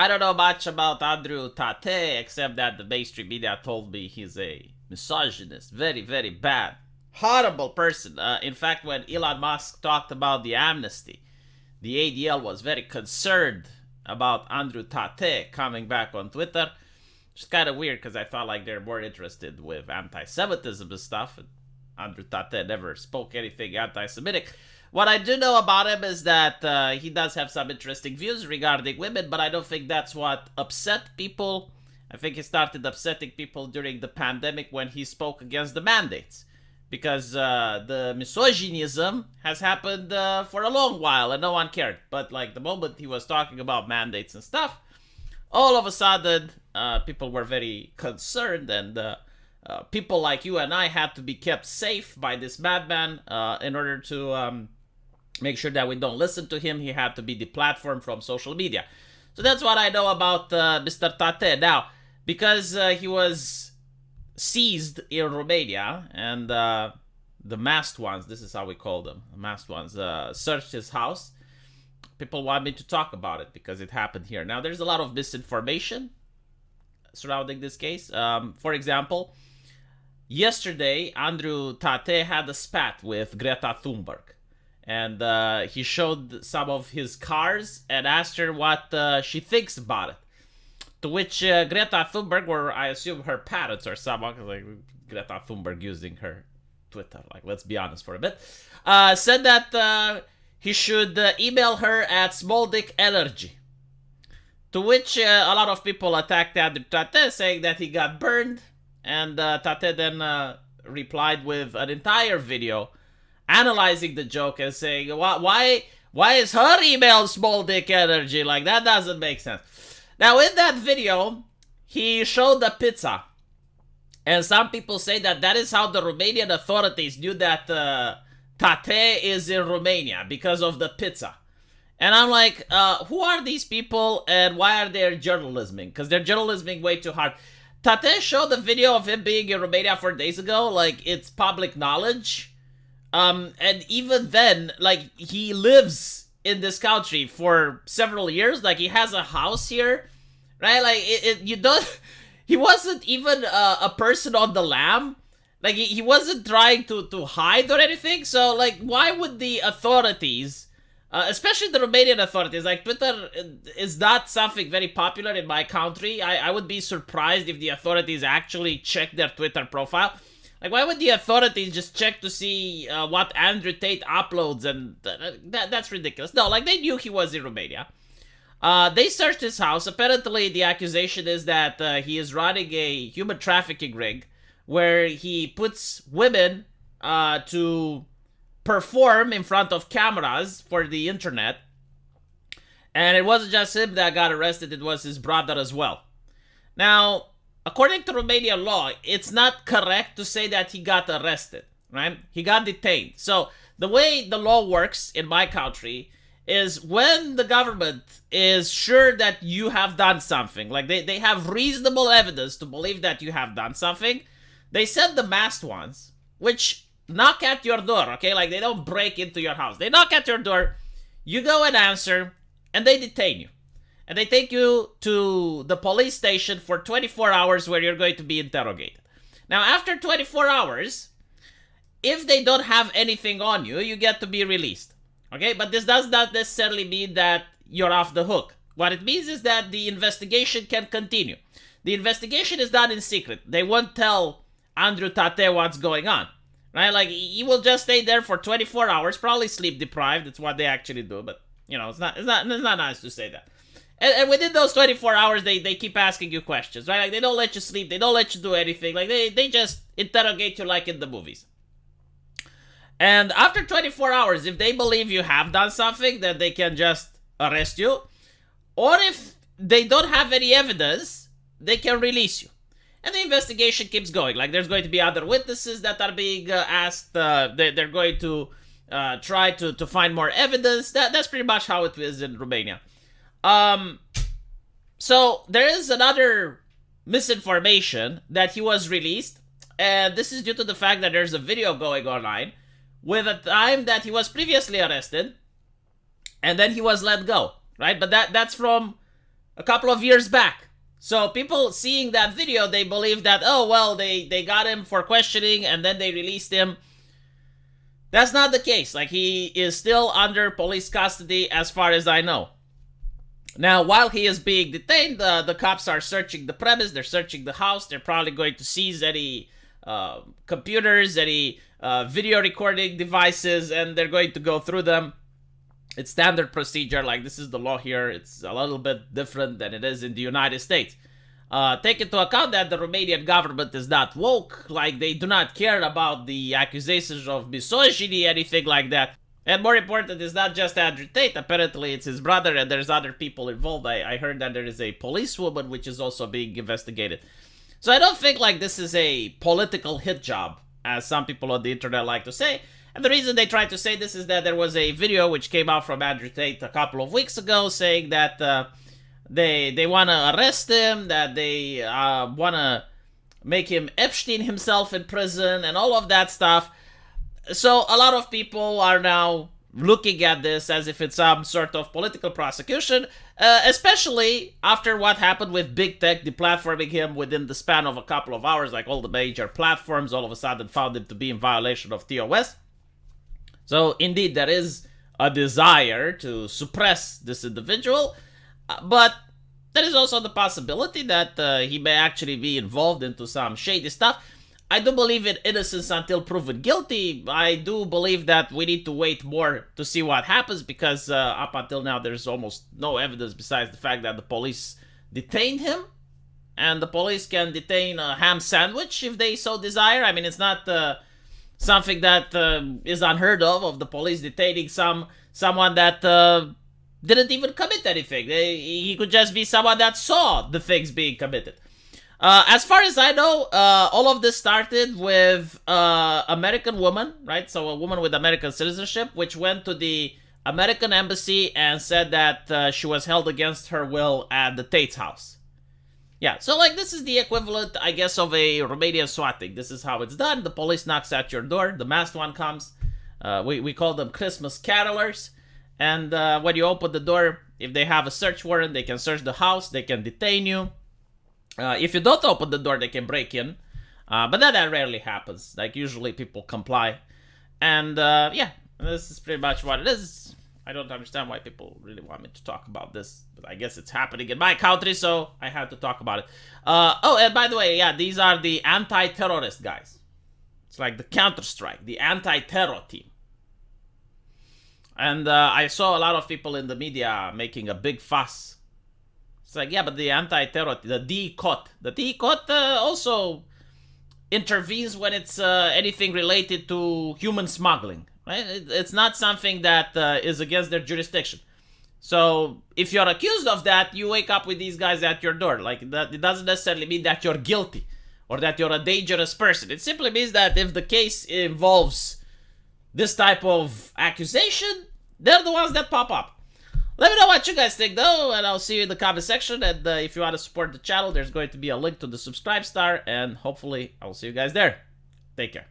I don't know much about Andrew Tate, except that the mainstream media told me he's a misogynist, very, very bad, horrible person. In fact, when Elon Musk talked about the amnesty, the ADL was very concerned about Andrew Tate coming back on Twitter. Which is kind of weird because I thought like they're more interested with anti-Semitism and stuff. And Andrew Tate never spoke anything anti-Semitic. What I do know about him is that he does have some interesting views regarding women, but I don't think that's what upset people. I think he started upsetting people during the pandemic when he spoke against the mandates. Because the misogynism has happened for a long while and no one cared. But like the moment he was talking about mandates and stuff, all of a sudden people were very concerned, and people like you and I had to be kept safe by this madman in order to make sure that we don't listen to him. He had to be deplatformed from social media. So that's what I know about Mr. Tate. Now, because he was seized in Romania, and the masked ones, this is how we call them, the masked ones, searched his house. People want me to talk about it because it happened here. Now, there's a lot of misinformation surrounding this case. For example, yesterday, Andrew Tate had a spat with Greta Thunberg. And he showed some of his cars and asked her what she thinks about it. To which Greta Thunberg, or I assume her parents or someone, like Greta Thunberg using her Twitter, like let's be honest for a bit, said that he should email her at Small Dick Energy. To which a lot of people attacked Andrew Tate, saying that he got burned, and Tate then replied with an entire video analyzing the joke and saying, why is her email Small Dick Energy? Like, that doesn't make sense. Now, in that video, he showed the pizza. And some people say that that is how the Romanian authorities knew that Tate is in Romania, because of the pizza. And I'm like, who are these people and why are they journalisming? Because they're journalisming way too hard. Tate showed the video of him being in Romania 4 days ago. Like, it's public knowledge. And even then, like, he lives in this country for several years. Like, he has a house here, right? Like, you don't, he wasn't even a person on the lam. Like, he wasn't trying to hide or anything. So, like, why would the authorities, especially the Romanian authorities, like, Twitter is not something very popular in my country. I would be surprised if the authorities actually check their Twitter profile. Like, why would the authorities just check to see what Andrew Tate uploads? And that's ridiculous. No, like, they knew he was in Romania. They searched his house. Apparently, the accusation is that he is running a human trafficking ring where he puts women to perform in front of cameras for the internet. And it wasn't just him that got arrested, it was his brother as well. Now, according to Romanian law, it's not correct to say that he got arrested, right? He got detained. So the way the law works in my country is when the government is sure that you have done something, like they have reasonable evidence to believe that you have done something, they send the masked ones, which knock at your door, okay? Like, they don't break into your house. They knock at your door, you go and answer, and they detain you. And they take you to the police station for 24 hours where you're going to be interrogated. Now, after 24 hours, if they don't have anything on you, you get to be released. Okay? But this does not necessarily mean that you're off the hook. What it means is that the investigation can continue. The investigation is done in secret. They won't tell Andrew Tate what's going on. Right? Like, he will just stay there for 24 hours, probably sleep deprived. That's what they actually do. But, you know, it's not nice to say that. And within those 24 hours, they keep asking you questions, right? Like, they don't let you sleep. They don't let you do anything. Like, they just interrogate you like in the movies. And after 24 hours, if they believe you have done something, then they can just arrest you. Or if they don't have any evidence, they can release you. And the investigation keeps going. Like, there's going to be other witnesses that are being asked. They're going to try to find more evidence. That's pretty much how it is in Romania. So there is another misinformation that he was released, and this is due to the fact that there's a video going online with a time that he was previously arrested, and then he was let go, right? But that's from a couple of years back. So people seeing that video, they believe that, oh, well, they got him for questioning and then they released him. That's not the case. Like, he is still under police custody as far as I know. Now, while he is being detained, the cops are searching the premise, they're searching the house, they're probably going to seize any computers, any video recording devices, and they're going to go through them. It's standard procedure, like this is the law here. It's a little bit different than it is in the United States. Take into account that the Romanian government is not woke, like they do not care about the accusations of misogyny, anything like that. And more important, it's not just Andrew Tate, apparently it's his brother and there's other people involved. I heard that there is a policewoman which is also being investigated. So I don't think like this is a political hit job, as some people on the internet like to say. And the reason they tried to say this is that there was a video which came out from Andrew Tate a couple of weeks ago saying that they want to arrest him, that they want to make him Epstein himself in prison and all of that stuff. So a lot of people are now looking at this as if it's some sort of political prosecution, especially after what happened with Big Tech deplatforming him within the span of a couple of hours. Like all the major platforms all of a sudden found him to be in violation of TOS. So indeed, there is a desire to suppress this individual, but there is also the possibility that he may actually be involved into some shady stuff. I do believe in innocence until proven guilty. I do believe that we need to wait more to see what happens because up until now there's almost no evidence besides the fact that the police detained him. And the police can detain a ham sandwich if they so desire. I mean, it's not something that is unheard of the police detaining someone that didn't even commit anything. He could just be someone that saw the things being committed. As far as I know, all of this started with American woman, right? So a woman with American citizenship, which went to the American embassy and said that she was held against her will at the Tate's house. Yeah, so like this is the equivalent, I guess, of a Romanian swatting. This is how it's done. The police knocks at your door. The masked one comes. We call them Christmas carolers. And when you open the door, if they have a search warrant, they can search the house. They can detain you. If you don't open the door, they can break in. But that rarely happens. Like, usually people comply. And, yeah, this is pretty much what it is. I don't understand why people really want me to talk about this. But I guess it's happening in my country, so I have to talk about it. Oh, and by the way, yeah, these are the anti-terrorist guys. It's like the Counter-Strike, the anti-terror team. And I saw a lot of people in the media making a big fuss. It's like, yeah, but the anti-terror, the DCOT. The DCOT also intervenes when it's anything related to human smuggling, right? It's not something that is against their jurisdiction. So if you're accused of that, you wake up with these guys at your door. Like, that, it doesn't necessarily mean that you're guilty or that you're a dangerous person. It simply means that if the case involves this type of accusation, they're the ones that pop up. Let me know what you guys think, though, and I'll see you in the comment section. And if you want to support the channel, there's going to be a link to the subscribe star, and hopefully I'll see you guys there. Take care.